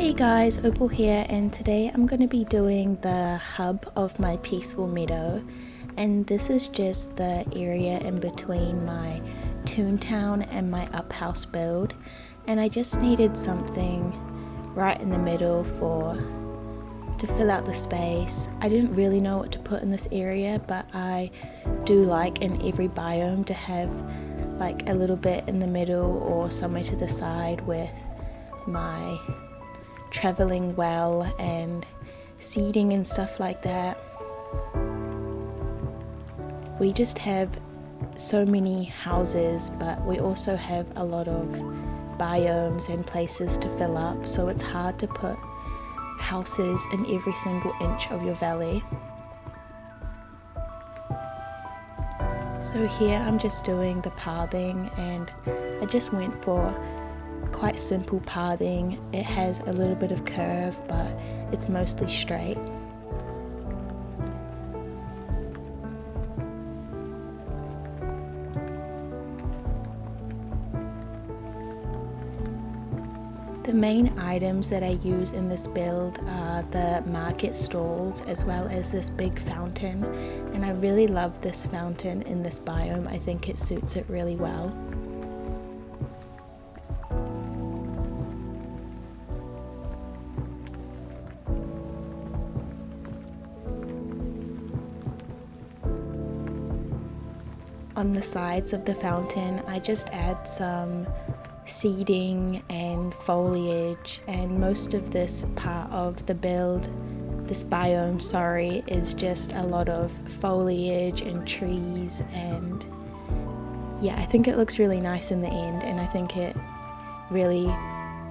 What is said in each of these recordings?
Hey guys, Opal here, and today I'm going to be doing the hub of my peaceful meadow, and this is just the area in between my Toontown and my up house build, and I just needed something right in the middle to fill out the space. I didn't really know what to put in this area, but I do like in every biome to have like a little bit in the middle or somewhere to the side with my traveling well and seeding and stuff like that. We just have so many houses, but we also have a lot of biomes and places to fill up, so it's hard to put houses in every single inch of your valley. So here I'm just doing the pathing, and I just went for quite simple pathing. It has a little bit of curve, but it's mostly straight. The main items that I use in this build are the market stalls as well as this big fountain, and I really love this fountain in this biome. I think it suits it really well. On the sides of the fountain, I just add some seeding and foliage, and most of this part of the build, this biome, is just a lot of foliage and trees, and yeah, I think it looks really nice in the end, and I think it really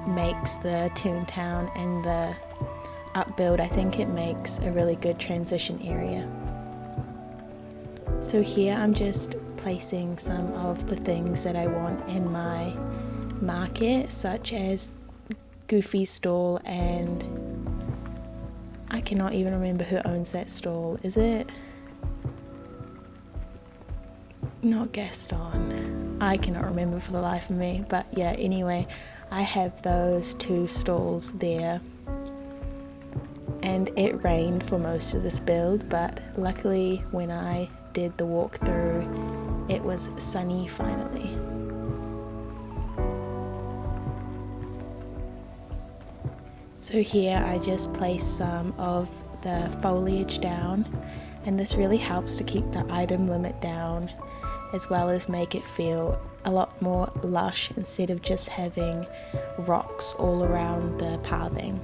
makes the Toontown and the up build, I think it makes a really good transition area. So here I'm just placing some of the things that I want in my market, such as Goofy's stall, and I cannot even remember who owns that stall. Is it not Gaston? I cannot remember for the life of me, but yeah, anyway, I have those two stalls there, and it rained for most of this build, but luckily when I did the walkthrough it was sunny finally. So here I just placed some of the foliage down, and this really helps to keep the item limit down as well as make it feel a lot more lush instead of just having rocks all around the pathing.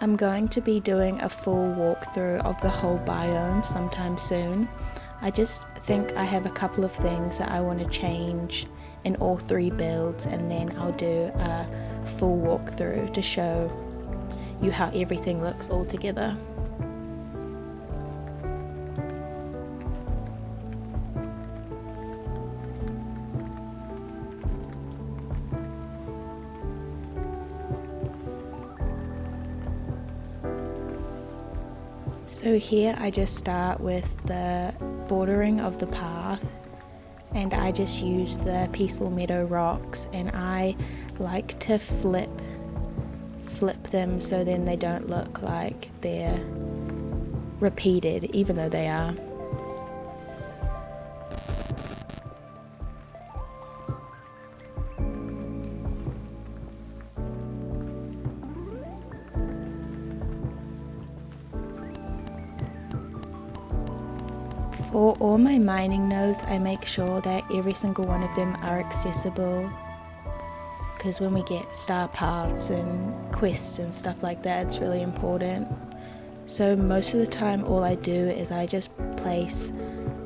I'm going to be doing a full walkthrough of the whole biome sometime soon. I just think I have a couple of things that I want to change in all three builds, and then I'll do a full walkthrough to show you how everything looks all together. So here I just start with the bordering of the path, and I just use the peaceful meadow rocks, and I like to flip them so then they don't look like they're repeated, even though they are. For all my mining nodes, I make sure that every single one of them are accessible, because when we get star paths and quests and stuff like that, it's really important. So most of the time all I do is I just place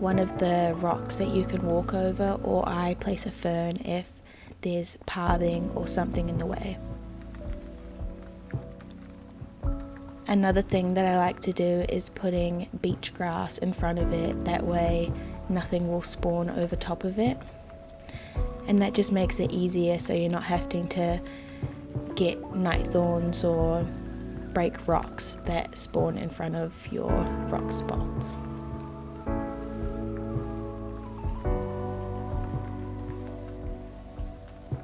one of the rocks that you can walk over, or I place a fern if there's pathing or something in the way. Another thing that I like to do is putting beach grass in front of it, that way nothing will spawn over top of it, and that just makes it easier so you're not having to get night thorns or break rocks that spawn in front of your rock spots.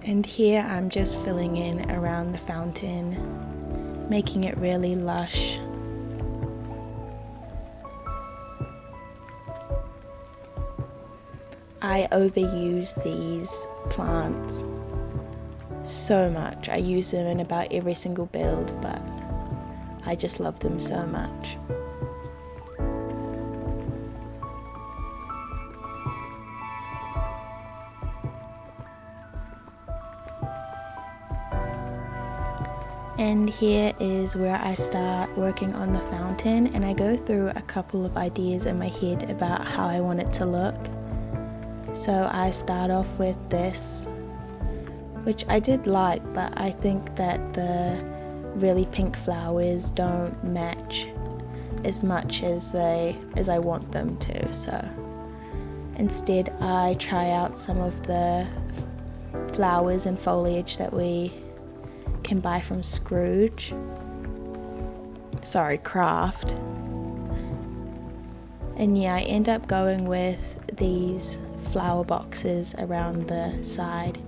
And here I'm just filling in around the fountain, making it really lush. I overuse these plants so much. I use them in about every single build, but I just love them so much. And here is where I start working on the fountain, and I go through a couple of ideas in my head about how I want it to look. So I start off with this, which I did like, but I think that the really pink flowers don't match as much as I want them to. So instead I try out some of the flowers and foliage that we can buy from Craft. And yeah, I end up going with these flower boxes around the side,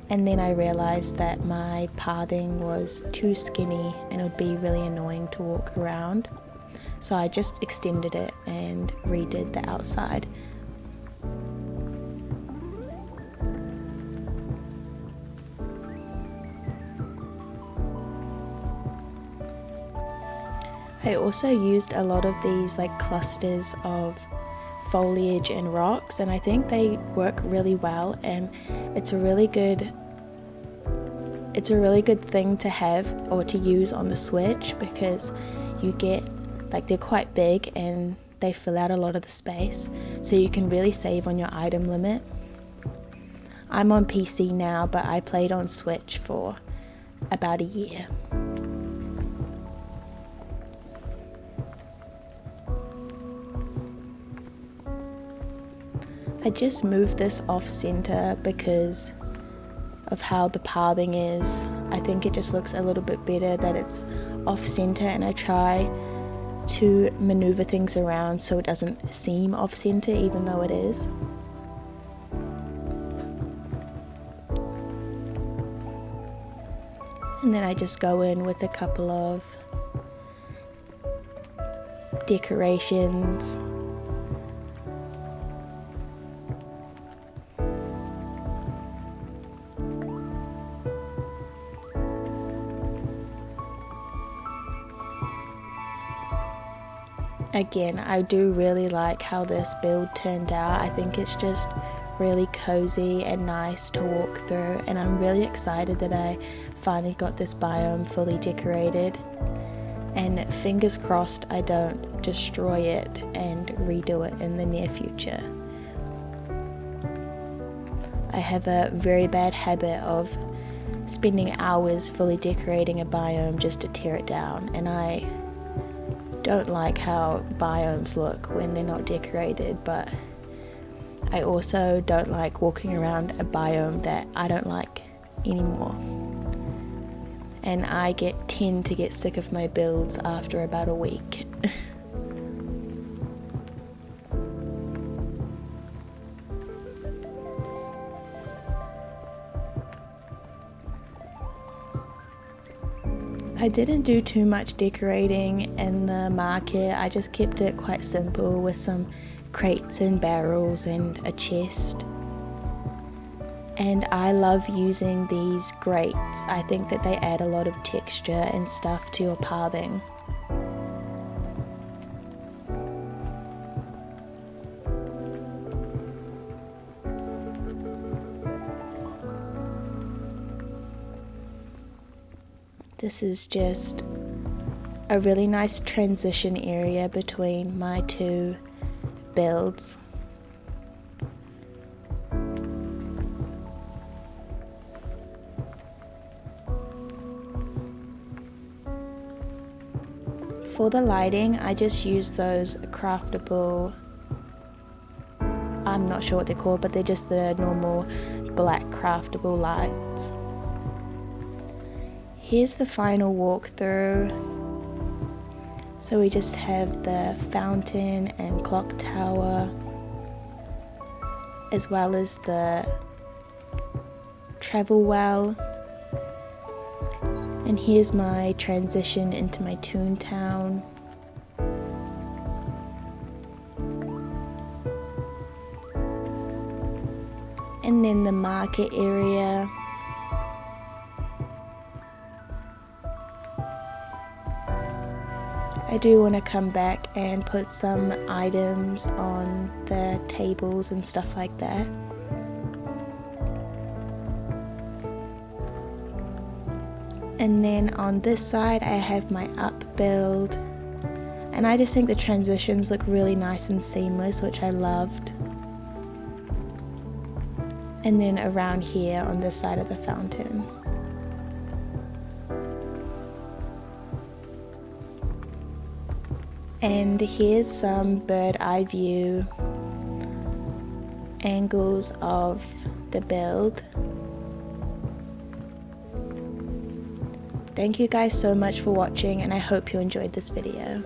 and then I realized that my pathing was too skinny and it would be really annoying to walk around, so I just extended it and redid the outside. I also used a lot of these like clusters of foliage and rocks, and I think they work really well, and it's a really good thing to have or to use on the Switch, because you get like, they're quite big and they fill out a lot of the space, so you can really save on your item limit. I'm on PC now, but I played on Switch for about a year. I just moved this off center because of how the pathing is. I think it just looks a little bit better that it's off center, and I try to maneuver things around so it doesn't seem off center even though it is. And then I just go in with a couple of decorations. Again, I do really like how this build turned out. I think it's just really cozy and nice to walk through, and I'm really excited that I finally got this biome fully decorated, and fingers crossed I don't destroy it and redo it in the near future. I have a very bad habit of spending hours fully decorating a biome just to tear it down, and I don't like how biomes look when they're not decorated, but I also don't like walking around a biome that I don't like anymore. And I tend to get sick of my builds after about a week. I didn't do too much decorating in the market. I just kept it quite simple with some crates and barrels and a chest. And I love using these grates. I think that they add a lot of texture and stuff to your pathing. This is just a really nice transition area between my two builds. For the lighting, I just use those craftable, I'm not sure what they're called, but they're just the normal black craftable lights. Here's the final walkthrough. So we just have the fountain and clock tower, as well as the travel well. And here's my transition into my Toontown. And then the market area. I do want to come back and put some items on the tables and stuff like that. And then on this side I have my up build, and I just think the transitions look really nice and seamless, which I loved. And then around here on this side of the fountain. And here's some bird eye view angles of the build. Thank you guys so much for watching, and I hope you enjoyed this video.